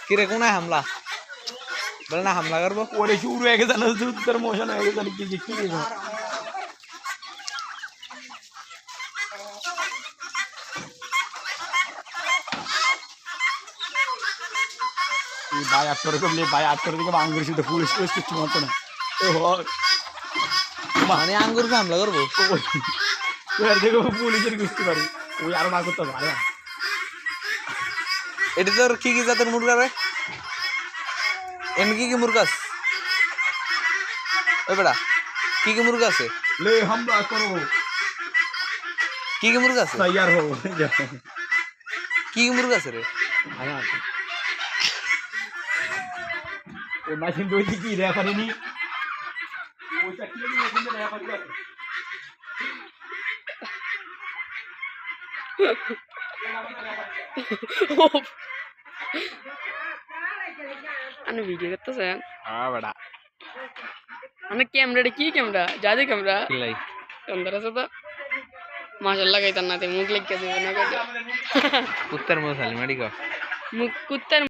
কিরে কোনায় হামলা বলে না হামলা করবো ওরে শুরু হয়ে গেছে না যুদ্ধের মোশন হয়ে গেছে কি কি কি ভাই আটশো করলে ভাই 800 থেকে আঙ্গুর শুধু পুলিশ পুলিশ কিছু মতো না মানে আঙ্গুরকে হামলা করবো থেকে পুলিশের বুঝতে পারি ওই আরো না করতে পারে এটা তোর কি কি জাতের মুরগা রে এমনি কি কি মুরগা আছে ওই বেটা কি কি মুরগা আছে ले हमला करो কি কি মুরগা আছে तैयार हो কি কি মুরগা আছে রে आया ये मशीन दो की रेफरी नहीं वो चक्की नहीं मशीन में रेफरी है अने वीडियो करते हैं हाँ बेटा अने कैमरा की कैमरा जादू कैमरा किलाई अंदर से तो माशाल्लाह कहीं तना थे मुंह क्लिक कर दे ना कर उत्तर मुसलमानी का मुंह कुत्ते